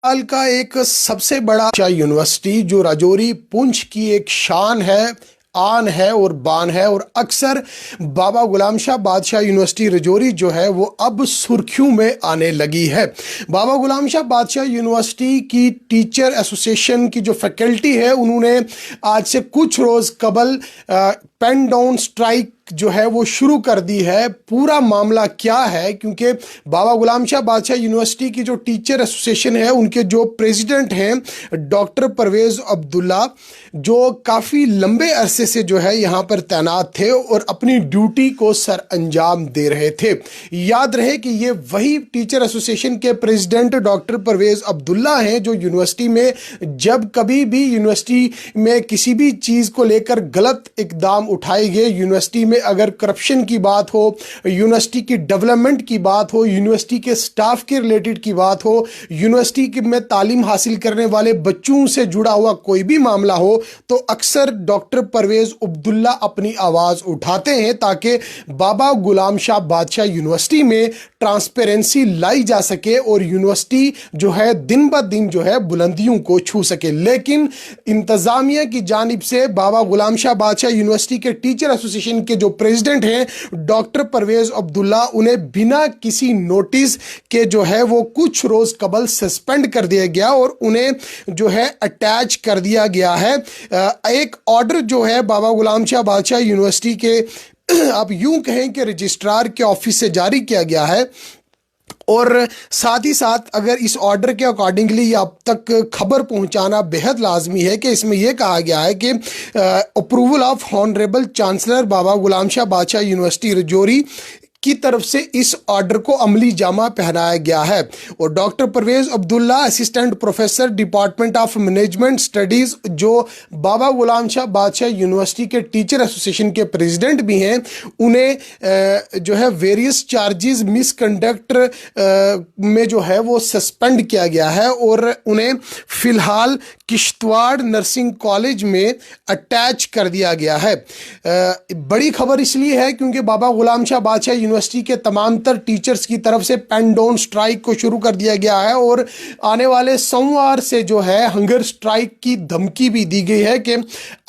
साल का एक सबसे बड़ा यूनिवर्सिटी जो राजौरी पुंछ की एक शान है, आन है और बान है। और अक्सर बाबा गुलाम शाह बादशाह यूनिवर्सिटी राजौरी जो है वो अब सुर्खियों में आने लगी है। बाबा गुलाम शाह बादशाह यूनिवर्सिटी की टीचर एसोसिएशन की जो फैकल्टी है उन्होंने आज से कुछ रोज़ कबल पेन डाउन स्ट्राइक जो है वो शुरू कर दी है। पूरा मामला क्या है, क्योंकि बाबा गुलाम शाह बादशाह यूनिवर्सिटी की जो टीचर एसोसिएशन है उनके जो प्रेसिडेंट हैं डॉक्टर परवेज़ अब्दुल्ला, जो काफ़ी लंबे अरसे से जो है यहाँ पर तैनात थे और अपनी ड्यूटी को सर अंजाम दे रहे थे। याद रहे कि ये वही टीचर एसोसिएशन के प्रेसिडेंट डॉक्टर परवेज़ अब्दुल्ला हैं जो यूनिवर्सिटी में जब कभी भी यूनिवर्सिटी में किसी भी चीज़ को लेकर गलत इकदाम उठाए गए, यूनिवर्सिटी में अगर करप्शन की बात हो, यूनिवर्सिटी की डेवलपमेंट की बात हो, यूनिवर्सिटी के स्टाफ के रिलेटेड की बात हो, यूनिवर्सिटी में तालीम हासिल करने वाले बच्चों से जुड़ा हुआ कोई भी मामला हो, तो अक्सर डॉक्टर परवेज़ अब्दुल्ला अपनी आवाज़ उठाते हैं ताकि बाबा गुलाम शाह बादशाह यूनिवर्सिटी में ट्रांसपेरेंसी लाई जा सके और यूनिवर्सिटी जो है दिन ब दिन जो है बुलंदियों को छू सके। लेकिन इंतज़ामिया की जानिब से बाबा गुलाम शाह बादशाह यूनिवर्सिटी के टीचर एसोसिएशन के जो प्रेसिडेंट हैं डॉक्टर परवेज़ अब्दुल्ला, उन्हें बिना किसी नोटिस के जो है वो कुछ रोज़ कबल सस्पेंड कर दिया गया और उन्हें जो है अटैच कर दिया गया है। एक ऑर्डर जो है बाबा गुलाम शाह बादशाह यूनिवर्सिटी के आप यूं कहें कि रजिस्ट्रार के ऑफिस से जारी किया गया है। और साथ ही साथ अगर इस ऑर्डर के अकॉर्डिंगली अब तक खबर पहुंचाना बेहद लाजमी है कि इसमें यह कहा गया है कि approval of honourable chancellor Baba Ghulam Shah बादशाह यूनिवर्सिटी राजौरी की तरफ से इस ऑर्डर को अमली जामा पहनाया गया है। और doctor Parvez Abdullah assistant professor department of management studies जो बाबा गुलाम शाह बादशाह यूनिवर्सिटी के टीचर एसोसिएशन के प्रेसिडेंट भी हैं, उन्हें जो है वेरियस चार्जेस मिसकंडक्ट में जो है वो सस्पेंड किया गया है और उन्हें फ़िलहाल किश्तवाड़ नर्सिंग कॉलेज में अटैच कर दिया गया है। बड़ी खबर इसलिए है क्योंकि बाबा गुलाम शाह बादशाह यूनिवर्सिटी के तमाम तर टीचर्स की तरफ से पेन डाउन स्ट्राइक को शुरू कर दिया गया है और आने वाले सोमवार से जो है हंगर स्ट्राइक की धमकी भी दी गई है कि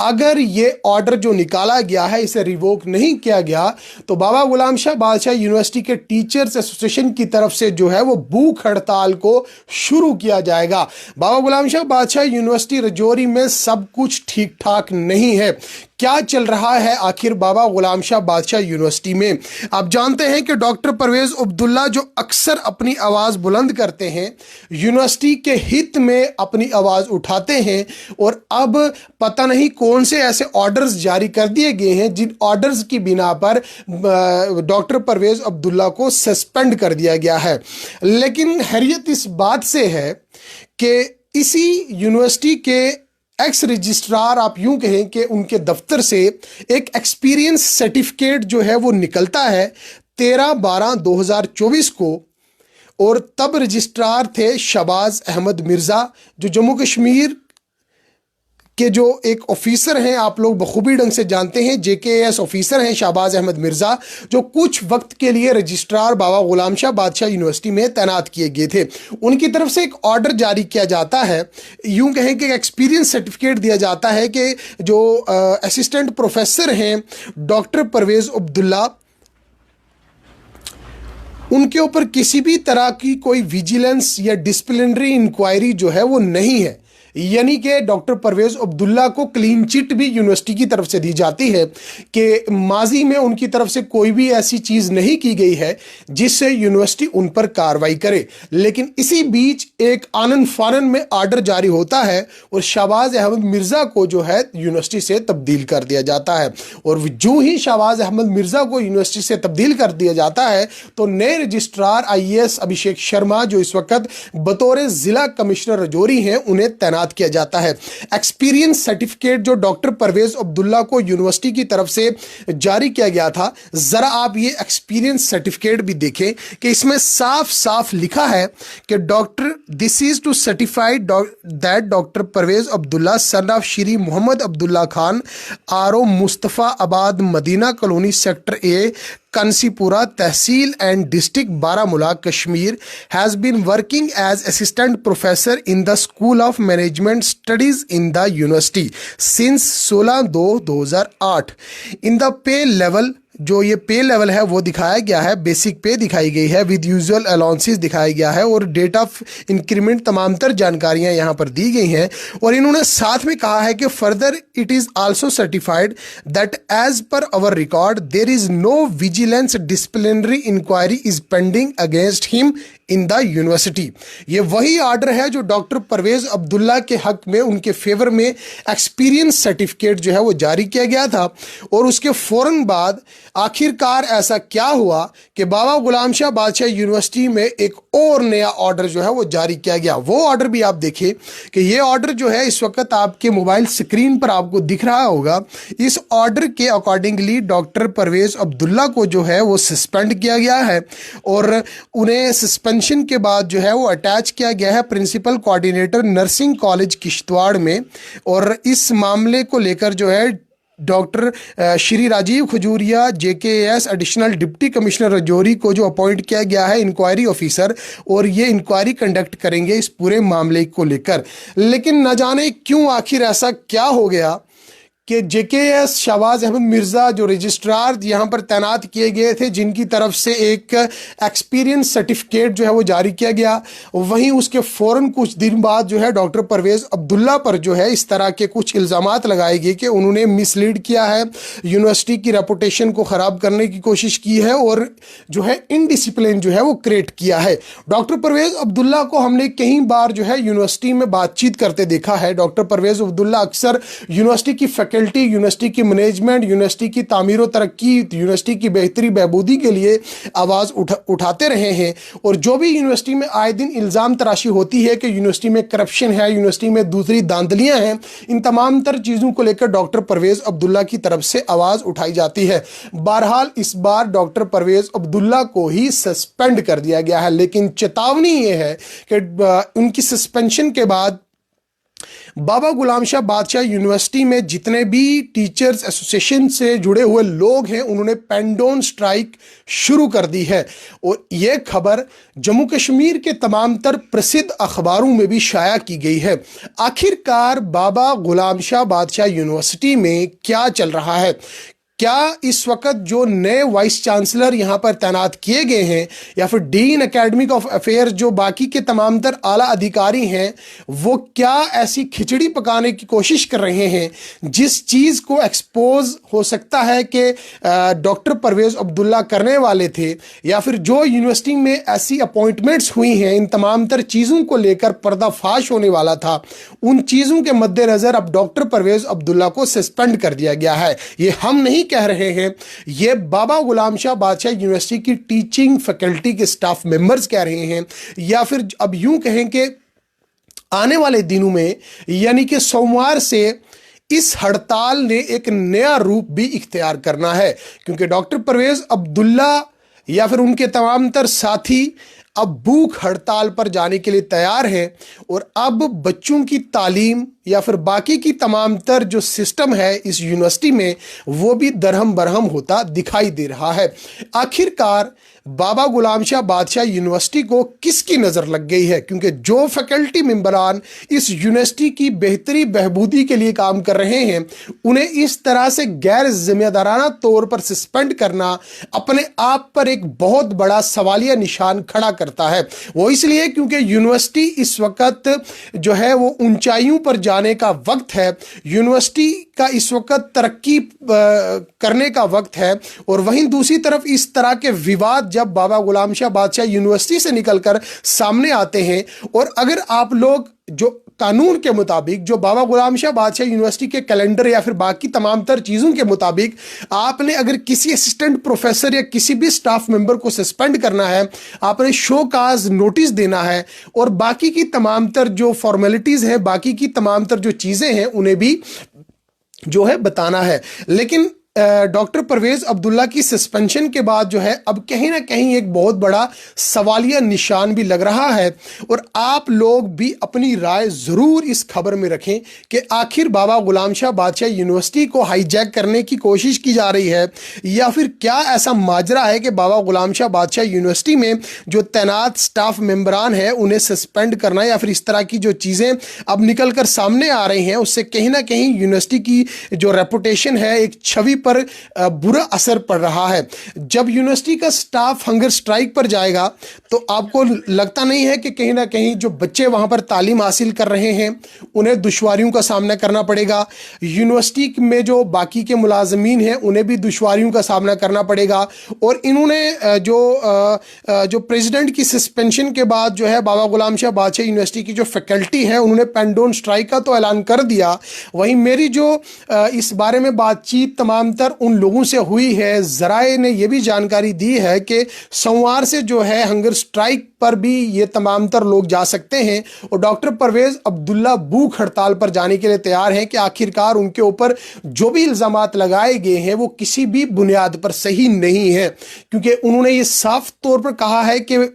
अगर ये ऑर्डर जो निकाला गया है इसे रिवोक नहीं किया गया तो बाबा गुलाम शाह बादशाह यूनिवर्सिटी के टीचर्स एसोसिएशन की तरफ से जो है वो भूख हड़ताल को शुरू किया जाएगा। बाबा गुलाम शाह बादशाह यूनिवर्सिटी राजौरी में सब कुछ ठीक ठाक नहीं है। क्या चल रहा है आखिर बाबा गुलाम शाह बादशाह यूनिवर्सिटी में? आप जानते हैं कि डॉक्टर परवेज़ अब्दुल्ला जो अक्सर अपनी आवाज़ बुलंद करते हैं, यूनिवर्सिटी के हित में अपनी आवाज़ उठाते हैं और अब पता नहीं कौन से ऐसे ऑर्डर्स जारी कर दिए गए हैं जिन ऑर्डर्स की बिना पर डॉक्टर परवेज़ अब्दुल्ला को सस्पेंड कर दिया गया है। लेकिन हैरियत इस बात से है कि इसी यूनिवर्सिटी के एक्स रजिस्ट्रार आप यूं कहें कि उनके दफ्तर से एक एक्सपीरियंस सर्टिफिकेट जो है वो निकलता है 13/12/2024 को, और तब रजिस्ट्रार थे शहबाज अहमद मिर्ज़ा जो जम्मू कश्मीर के जो एक ऑफिसर हैं, आप लोग बखूबी ढंग से जानते हैं, JKAS ऑफिसर हैं शहबाज अहमद मिर्ज़ा, जो कुछ वक्त के लिए रजिस्ट्रार बाबा गुलाम शाह बादशाह यूनिवर्सिटी में तैनात किए गए थे। उनकी तरफ से एक ऑर्डर जारी किया जाता है, यूं कहें कि एक्सपीरियंस सर्टिफिकेट दिया जाता है कि जो असिस्टेंट प्रोफेसर हैं डॉक्टर परवेज़ अब्दुल्ला, उनके ऊपर किसी भी तरह की कोई विजिलेंस या डिसिप्लिनरी इंक्वायरी जो है वो नहीं है। यानी कि डॉक्टर परवेज़ अब्दुल्ला को क्लीन चिट भी यूनिवर्सिटी की तरफ से दी जाती है कि माजी में उनकी तरफ से कोई भी ऐसी चीज़ नहीं की गई है जिससे यूनिवर्सिटी उन पर कार्रवाई करे। लेकिन इसी बीच एक आनन फानन में आर्डर जारी होता है और शहबाज अहमद मिर्ज़ा को जो है यूनिवर्सिटी से तब्दील कर दिया जाता है। और जो ही शहबाज अहमद मिर्ज़ा को यूनिवर्सिटी से तब्दील कर दिया जाता है तो नए रजिस्ट्रार IAS अभिषेक शर्मा जो इस वक्त बतौर ज़िला कमिश्नर राजौरी हैं उन्हें तैनात किया जाता है। एक्सपीरियंस सर्टिफिकेट जो डॉक्टर परवेज़ अब्दुल्ला को यूनिवर्सिटी की तरफ से जारी किया गया था, जरा आप ये एक्सपीरियंस सर्टिफिकेट भी देखें कि इसमें साफ साफ लिखा है कि doctor this is to certified that doctor Parvez Abdullah son of Shri Mohammad Abdullah Khan RO Mustafa Abad Madina colony sector A Kansipura Tehsil and District Baramulla, Kashmir, has been working as assistant professor in the School of Management Studies in the university since 16/2/2008. In the pay level, جو یہ پے level ہے وہ دکھایا گیا ہے، basic pay دکھائی گئی ہے، ود یوزول الاؤنسز دکھایا گیا ہے، اور ڈیٹ آف انکریمنٹ تمام تر جانکاریاں یہاں پر دی گئی ہیں. اور انہوں نے ساتھ میں کہا ہے کہ further it is also certified that as per our record there is no vigilance disciplinary inquiry is pending against him in the university. یہ وہی آرڈر ہے جو ڈاکٹر پرویز عبداللہ کے حق میں ان کے فیور میں ایکسپیرینس سرٹیفکیٹ جو ہے وہ جاری کیا گیا تھا. اور اس کے فوراً بعد آخر کار ایسا کیا ہوا کہ بابا غلام شاہ بادشاہ یونیورسٹی میں ایک اور نیا آرڈر جو ہے وہ جاری کیا گیا. وہ آرڈر بھی آپ دیکھیں کہ یہ آرڈر جو ہے اس وقت آپ کے موبائل سکرین پر آپ کو دکھ رہا ہوگا. اس آرڈر کے اکارڈنگلی ڈاکٹر پرویز عبداللہ کو جو ہے وہ سسپینڈ کیا گیا ہے، اور انہیں سسپینشن کے بعد جو ہے وہ اٹیچ کیا گیا ہے principal coordinator nursing college Kishtwar میں. اور اس معاملے کو لے کر جو ہے doctor Shri Rajiv Khajuria JKAS additional deputy commissioner Rajouri کو جو اپوائنٹ کیا گیا ہے انکوائری آفیسر، اور یہ انکوائری کنڈکٹ کریں گے اس پورے معاملے کو لے کر. لیکن نہ جانے کیوں آخر ایسا کیا ہو گیا کہ JKAS شہباز احمد مرزا جو رجسٹرار یہاں پر تعینات کیے گئے تھے، جن کی طرف سے ایک ایکسپیرینس سرٹیفکیٹ جو ہے وہ جاری کیا گیا، وہیں اس کے فوراً کچھ دن بعد جو ہے ڈاکٹر پرویز عبداللہ پر جو ہے اس طرح کے کچھ الزامات لگائے گئے کہ انہوں نے مس لیڈ کیا ہے، یونیورسٹی کی ریپوٹیشن کو خراب کرنے کی کوشش کی ہے، اور جو ہے انڈسپلن جو ہے وہ کریٹ کیا ہے. ڈاکٹر پرویز عبداللہ کو ہم نے کئی بار جو ہے یونیورسٹی میں بات چیت کرتے دیکھا ہے. ڈاکٹر پرویز عبداللہ اکثر یونیورسٹی کی یونیورسٹی کی مینجمنٹ، یونیورسٹی کی تعمیر و ترقی، یونیورسٹی کی بہتری بہبودی کے لیے آواز اٹھاتے رہے ہیں. اور جو بھی یونیورسٹی میں آئے دن الزام تراشی ہوتی ہے کہ یونیورسٹی میں کرپشن ہے، یونیورسٹی میں دوسری داندلیاں ہیں، ان تمام تر چیزوں کو لے کر ڈاکٹر پرویز عبداللہ کی طرف سے آواز اٹھائی جاتی ہے. بہرحال اس بار ڈاکٹر پرویز عبداللہ کو ہی سسپینڈ کر دیا گیا ہے. لیکن چیتاونی یہ ہے کہ ان کی سسپینشن کے بعد بابا غلام شاہ بادشاہ یونیورسٹی میں جتنے بھی ٹیچرز ایسوسیشن سے جڑے ہوئے لوگ ہیں، انہوں نے پینڈون سٹرائک شروع کر دی ہے. اور یہ خبر جموں کشمیر کے تمام تر پرسدھ اخباروں میں بھی شائع کی گئی ہے. آخر کار بابا غلام شاہ بادشاہ یونیورسٹی میں کیا چل رہا ہے؟ کیا اس وقت جو نئے وائس چانسلر یہاں پر تعینات کیے گئے ہیں، یا پھر ڈین اکیڈمک آف افیئر جو باقی کے تمام تر اعلیٰ ادھیکاری ہیں، وہ کیا ایسی کھچڑی پکانے کی کوشش کر رہے ہیں جس چیز کو ایکسپوز ہو سکتا ہے کہ ڈاکٹر پرویز عبداللہ کرنے والے تھے، یا پھر جو یونیورسٹی میں ایسی اپوائنٹمنٹس ہوئی ہیں، ان تمام تر چیزوں کو لے کر پردہ فاش ہونے والا تھا، ان چیزوں کے مد نظر اب ڈاکٹر پرویز عبداللہ کو سسپینڈ کر دیا گیا ہے. یہ ہم نہیں کہہ رہے ہیں، یہ بابا غلام شاہ بادشاہ یونیورسٹی کی ٹیچنگ فیکلٹی کے سٹاف ممبرز کہہ رہے ہیں، یا پھر اب یوں کہیں کہ آنے والے دنوں میں یعنی کہ سوموار سے اس ہڑتال نے ایک نیا روپ بھی اختیار کرنا ہے. کیونکہ ڈاکٹر پرویز عبداللہ یا پھر ان کے تمام تر ساتھی اب بھوک ہڑتال پر جانے کے لیے تیار ہیں، اور اب بچوں کی تعلیم یا پھر باقی کی تمام تر جو سسٹم ہے اس یونیورسٹی میں، وہ بھی درہم برہم ہوتا دکھائی دے رہا ہے. آخر کار بابا غلام شاہ بادشاہ یونیورسٹی کو کس کی نظر لگ گئی ہے؟ کیونکہ جو فیکلٹی ممبران اس یونیورسٹی کی بہتری بہبودی کے لیے کام کر رہے ہیں، انہیں اس طرح سے غیر ذمہ دارانہ طور پر سسپینڈ کرنا اپنے آپ پر ایک بہت بڑا سوالیہ نشان کھڑا کرتا ہے. وہ اس لیے کیونکہ یونیورسٹی اس وقت جو ہے وہ اونچائیوں پر جانے کا وقت ہے، یونیورسٹی کا اس وقت ترقی کرنے کا وقت ہے. اور وہیں دوسری طرف اس طرح کے وواد جب بابا غلام شاہ بادشاہ یونیورسٹی سے نکل کر سامنے آتے ہیں، اور اگر آپ لوگ جو قانون کے مطابق، جو بابا غلام شاہ بادشاہ یونیورسٹی کے کیلنڈر یا پھر باقی تمام تر چیزوں کے مطابق آپ نے اگر کسی اسسٹنٹ پروفیسر یا کسی بھی سٹاف ممبر کو سسپینڈ کرنا ہے، آپ نے شو کاز نوٹس دینا ہے، اور باقی کی تمام تر جو فارمیلٹیز ہیں، باقی کی تمام تر جو چیزیں ہیں، انہیں بھی جو ہے بتانا ہے. لیکن डॉक्टर परवेज अब्दुल्ला की सस्पेंशन के बाद जो है अब कहीं ना कहीं एक बहुत बड़ा सवालिया निशान भी लग रहा है। और आप लोग भी अपनी राय ज़रूर इस खबर में रखें कि आखिर बाबा गुलाम शाह बादशाह यूनिवर्सिटी को हाईजैक करने की कोशिश की जा रही है, या फिर क्या ऐसा माजरा है कि बाबा गुलाम शाह बादशाह यूनिवर्सिटी में जो तैनात स्टाफ मेंबरान हैं उन्हें सस्पेंड करना, या फिर इस तरह की जो चीज़ें अब निकल कर सामने आ रही हैं उससे कहीं ना कहीं यूनिवर्सिटी की जो रेपुटेशन है, एक छवि पर बुरा असर पड़ रहा है। जब यूनिवर्सिटी का स्टाफ हंगर स्ट्राइक पर जाएगा तो आपको लगता नहीं है कि कहीं ना कहीं जो बच्चे वहां पर तालीम हासिल कर रहे हैं उन्हें दुश्वारियों का सामना करना पड़ेगा, यूनिवर्सिटी में जो बाकी के मुलाजमीन हैं उन्हें भी दुश्वारियों का सामना करना पड़ेगा। और इन्होंने जो प्रेसिडेंट की सस्पेंशन के बाद जो है बाबा गुलाम शाह बादशाह यूनिवर्सिटी की जो फैकल्टी है उन्होंने पेन डाउन स्ट्राइक का तो ऐलान कर दिया। वहीं मेरी जो इस बारे में बातचीत तमाम उन लोगों से हुई है, जराए ने यह भी जानकारी दी है कि सोमवार से जो है हंगर स्ट्राइक पर भी ये तमाम तर लोग जा सकते हैं। और डॉक्टर परवेज अब्दुल्ला भूख हड़ताल पर जाने के लिए तैयार हैं कि आखिरकार उनके ऊपर जो भी इल्जामात लगाए गए हैं वो किसी भी बुनियाद पर सही नहीं है, क्योंकि उन्होंने ये साफ तौर पर कहा है कि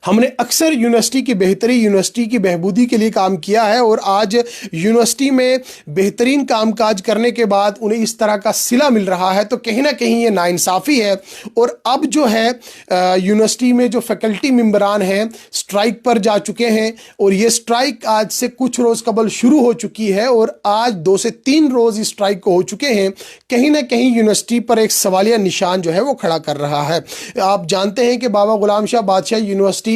हमने अक्सर यूनिवर्सिटी की बेहतरी, यूनिवर्सिटी की बहबूदी के लिए काम किया है और आज यूनिवर्सिटी में बेहतरीन कामकाज करने के बाद उन्हें इस तरह का सिला मिल रहा है, तो कहीं ना कहीं ये नाइंसाफ़ी है। और अब जो है यूनिवर्सिटी में जो फैकल्टी मेंबरान हैं स्ट्राइक पर जा चुके हैं और ये स्ट्राइक आज से कुछ रोज़ कबल शुरू हो चुकी है और आज 2 से 3 रोज़ इस स्ट्राइक को हो चुके हैं। कहीं ना कहीं यूनिवर्सिटी पर एक सवालिया निशान जो है वो खड़ा कर रहा है। आप जानते हैं कि बाबा गुलाम शाह बादशाह यूनिवर्सिटी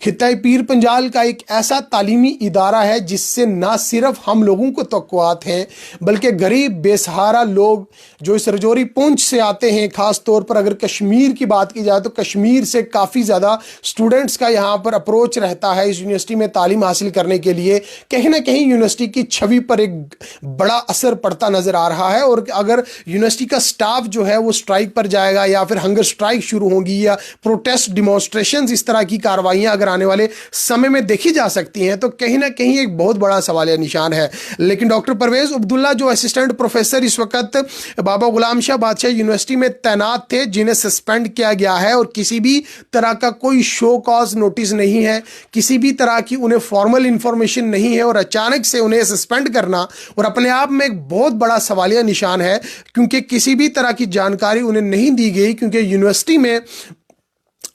खित्ता पीर पंजाल का एक ऐसा तालीमी इदारा है जिससे ना सिर्फ हम लोगों को तवक्कुआत हैं बल्कि गरीब बेसहारा लोग जो इस रजौरी पुंछ से आते हैं, ख़ास तौर पर अगर कश्मीर की बात की जाए तो कश्मीर से काफ़ी ज़्यादा स्टूडेंट्स का यहाँ पर अप्रोच रहता है इस यूनिवर्सिटी में तालीम हासिल करने के लिए। कहीं ना कहीं यूनिवर्सिटी की छवि पर एक बड़ा असर पड़ता नज़र आ रहा है। और अगर यूनिवर्सिटी का स्टाफ जो है वो स्ट्राइक पर जाएगा या फिर हंगर स्ट्राइक शुरू होगी या प्रोटेस्ट डिमॉन्स्ट्रेशन इस तरह की कार्रवाइयां अगर आने वाले समय में देखी जा सकती हैं तो कहीं ना कहीं एक बहुत बड़ा सवालिया निशान है। लेकिन डॉक्टर परवेज अब्दुल्ला जो असिस्टेंट प्रोफेसर इस वक्त बाबा गुलाम शाह बादशाह यूनिवर्सिटी में तैनात थे, जिन्हें सस्पेंड किया गया है और किसी भी तरह का कोई शो कॉज नोटिस नहीं है, किसी भी तरह की उन्हें फॉर्मल इंफॉर्मेशन नहीं है, और अचानक से उन्हें सस्पेंड करना और अपने आप में एक बहुत बड़ा सवालिया निशान है, क्योंकि किसी भी तरह की जानकारी उन्हें नहीं दी गई। क्योंकि यूनिवर्सिटी में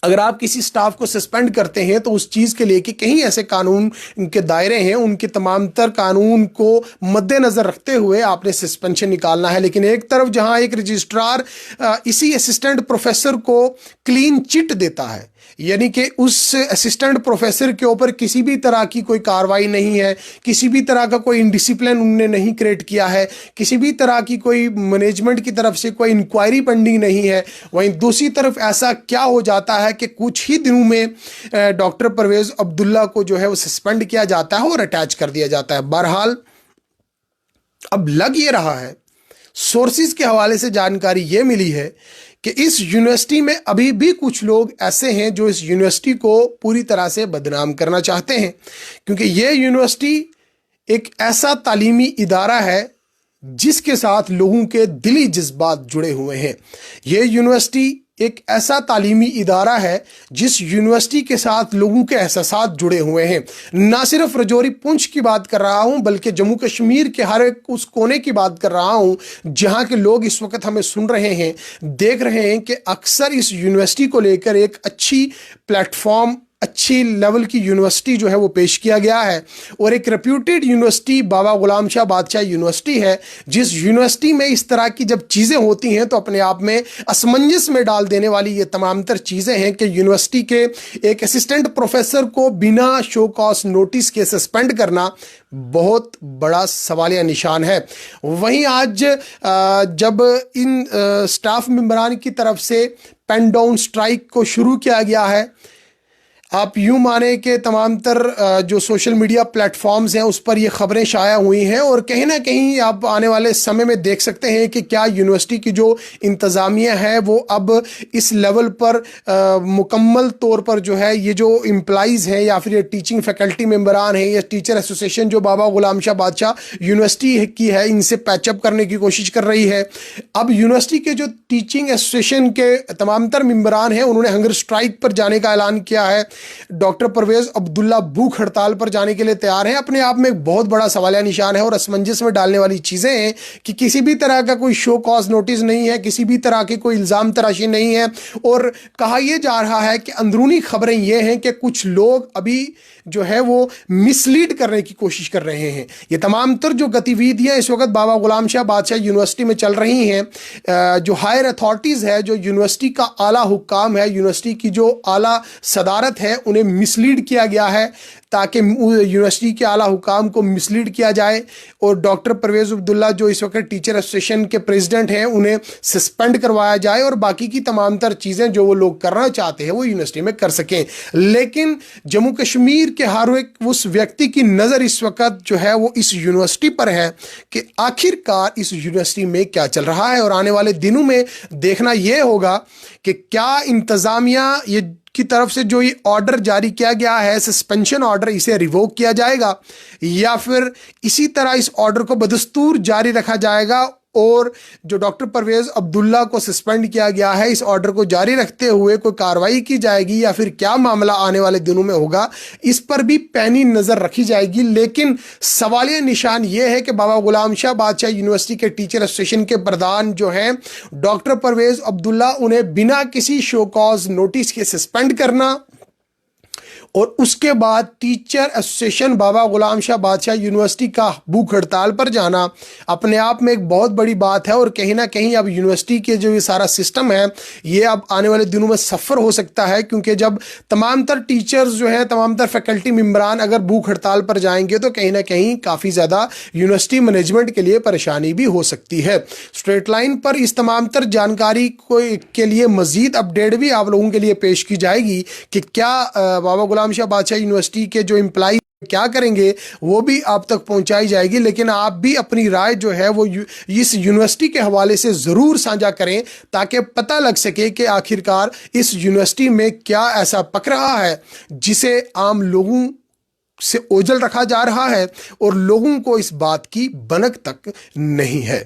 अगर आप किसी स्टाफ को सस्पेंड करते हैं तो उस चीज़ के लिए कि कहीं ऐसे कानून के दायरे हैं, उनके तमाम तर कानून को मद्देनज़र रखते हुए आपने सस्पेंशन निकालना है। लेकिन एक तरफ जहां एक रजिस्ट्रार इसी असिस्टेंट प्रोफेसर को क्लीन चिट देता है, यानी कि उस असिस्टेंट प्रोफेसर के ऊपर किसी भी तरह की कोई कार्रवाई नहीं है, किसी भी तरह का कोई इनडिसिप्लिन उन्होंने नहीं क्रिएट किया है, किसी भी तरह की कोई मैनेजमेंट की तरफ से कोई इंक्वायरी पेंडिंग नहीं है, वहीं दूसरी तरफ ऐसा क्या हो जाता है कि कुछ ही दिनों में डॉक्टर परवेज अब्दुल्ला को जो है वो सस्पेंड किया जाता है और अटैच कर दिया जाता है। बहरहाल अब लग ये रहा है, सोर्सेज के हवाले से जानकारी ये मिली है कि इस यूनिवर्सिटी में अभी भी कुछ लोग ऐसे हैं जो इस यूनिवर्सिटी को पूरी तरह से बदनाम करना चाहते हैं, क्योंकि ये यूनिवर्सिटी एक ऐसा तालीमी इदारा है जिसके साथ लोगों के दिली जज्बात जुड़े हुए हैं। ये यूनिवर्सिटी एक ऐसा तालीमी इदारा है जिस यूनिवर्सिटी के साथ लोगों के एहसासात जुड़े हुए हैं। ना सिर्फ रजौरी पुंछ की बात कर रहा हूं बल्कि जम्मू कश्मीर के हर एक उस कोने की बात कर रहा हूं जहां के लोग इस वक्त हमें सुन रहे हैं, देख रहे हैं कि अक्सर इस यूनिवर्सिटी को लेकर एक अच्छी प्लेटफॉर्म, अच्छी लेवल की यूनिवर्सिटी जो है वो पेश किया गया है। और एक रेप्यूटेड यूनिवर्सिटी बाबा गुलाम शाह बादशाह यूनिवर्सिटी है, जिस यूनिवर्सिटी में इस तरह की जब चीज़ें होती हैं तो अपने आप में असमंजस में डाल देने वाली ये तमाम तर चीज़ें हैं कि यूनिवर्सिटी के एक असिस्टेंट प्रोफेसर को बिना शो कॉज नोटिस के सस्पेंड करना बहुत बड़ा सवालिया निशान है। वहीं आज जब इन स्टाफ मेंबरान की तरफ से पेन डाउन स्ट्राइक को शुरू किया गया है, آپ یوں مانیں کہ تمام تر جو سوشل میڈیا پلیٹ فارمز ہیں اس پر یہ خبریں شائع ہوئی ہیں، اور کہیں نہ کہیں آپ آنے والے سمے میں دیکھ سکتے ہیں کہ کیا یونیورسٹی کی جو انتظامیہ ہے وہ اب اس لیول پر مکمل طور پر جو ہے یہ جو امپلائیز ہیں یا پھر یہ ٹیچنگ فیکلٹی ممبران ہیں یا ٹیچر ایسوسیشن جو بابا غلام شاہ بادشاہ یونیورسٹی کی ہے ان سے پیچ اپ کرنے کی کوشش کر رہی ہے۔ اب یونیورسٹی کے جو ٹیچنگ ایسوسیشن کے تمام تر ممبران ہیں انہوں نے ہنگر اسٹرائک پر جانے کا اعلان کیا ہے۔ ڈاکٹر پرویز عبداللہ بھوک ہڑتال پر جانے کے لیے تیار ہیں۔ اپنے آپ میں ایک بہت بڑا سوالیہ نشان ہے اور اسمنجس میں ڈالنے والی چیزیں ہیں کہ کسی بھی طرح کا کوئی شو کاز نوٹس نہیں ہے، کسی بھی طرح کی کوئی الزام تراشی نہیں ہے، اور کہا یہ جا رہا ہے کہ اندرونی خبریں یہ ہیں کہ کچھ لوگ ابھی جو ہے وہ مسلیڈ کرنے کی کوشش کر رہے ہیں۔ یہ تمام تر جو گتیویدیاں اس وقت بابا غلام شاہ بادشاہ یونیورسٹی میں چل رہی ہیں، جو ہائر اتھارٹیز ہے، جو یونیورسٹی کا اعلیٰ حکام ہے، یونیورسٹی کی جو اعلیٰ صدارت ہے، انہیں مسلیڈ کیا گیا ہے تاکہ یونیورسٹی کے اعلیٰ حکام کو مسلیڈ کیا جائے، اور ڈاکٹر پرویز عبداللہ جو اس وقت ٹیچر ایسوسیشن کے پریزیڈنٹ ہیں انہیں سسپینڈ کروایا جائے، اور باقی کی تمام تر چیزیں جو وہ لوگ کرنا چاہتے ہیں وہ یونیورسٹی میں کر سکیں۔ لیکن جموں کشمیر کے ہر ایک اس ویکتی کی نظر اس وقت جو ہے وہ اس یونیورسٹی پر ہے کہ آخر کار اس یونیورسٹی میں کیا چل رہا ہے، اور آنے والے دنوں میں دیکھنا یہ ہوگا کہ کیا انتظامیہ یہ کی طرف سے جو یہ آرڈر جاری کیا گیا ہے سسپینشن آرڈر، اسے ریووک کیا جائے گا یا پھر اسی طرح اس آرڈر کو بدستور جاری رکھا جائے گا، اور جو ڈاکٹر پرویز عبداللہ کو سسپینڈ کیا گیا ہے اس آرڈر کو جاری رکھتے ہوئے کوئی کارروائی کی جائے گی، یا پھر کیا معاملہ آنے والے دنوں میں ہوگا اس پر بھی پینی نظر رکھی جائے گی۔ لیکن سوالیہ نشان یہ ہے کہ بابا غلام شاہ بادشاہ یونیورسٹی کے ٹیچر ایسوسیشن کے پردھان جو ہیں ڈاکٹر پرویز عبداللہ، انہیں بنا کسی شو کاز نوٹس کے سسپینڈ کرنا اور اس کے بعد ٹیچر ایسوسیشن بابا غلام شاہ بادشاہ یونیورسٹی کا بھوک ہڑتال پر جانا اپنے آپ میں ایک بہت بڑی بات ہے، اور کہیں نہ کہیں اب یونیورسٹی کے جو یہ سارا سسٹم ہے یہ اب آنے والے دنوں میں سفر ہو سکتا ہے، کیونکہ جب تمام تر ٹیچرز جو ہیں، تمام تر فیکلٹی ممبران اگر بھوک ہڑتال پر جائیں گے تو کہیں نہ کہیں کافی زیادہ یونیورسٹی مینجمنٹ کے لیے پریشانی بھی ہو سکتی ہے۔ اسٹریٹ لائن پر اس تمام تر جانکاری کے لیے مزید اپڈیٹ بھی آپ لوگوں کے لیے پیش کی جائے گی کہ کیا بابا غلام شاہ بادشاہ یونیورسٹی کے جو امپلائی کیا کریں گے وہ بھی آپ تک پہنچائی جائے گی۔ لیکن آپ بھی اپنی رائے جو ہے وہ اس یونیورسٹی کے حوالے سے ضرور سانجھا کریں تاکہ پتہ لگ سکے کہ آخرکار اس یونیورسٹی میں کیا ایسا پک رہا ہے جسے عام لوگوں سے اوجھل رکھا جا رہا ہے اور لوگوں کو اس بات کی بھنک تک نہیں ہے۔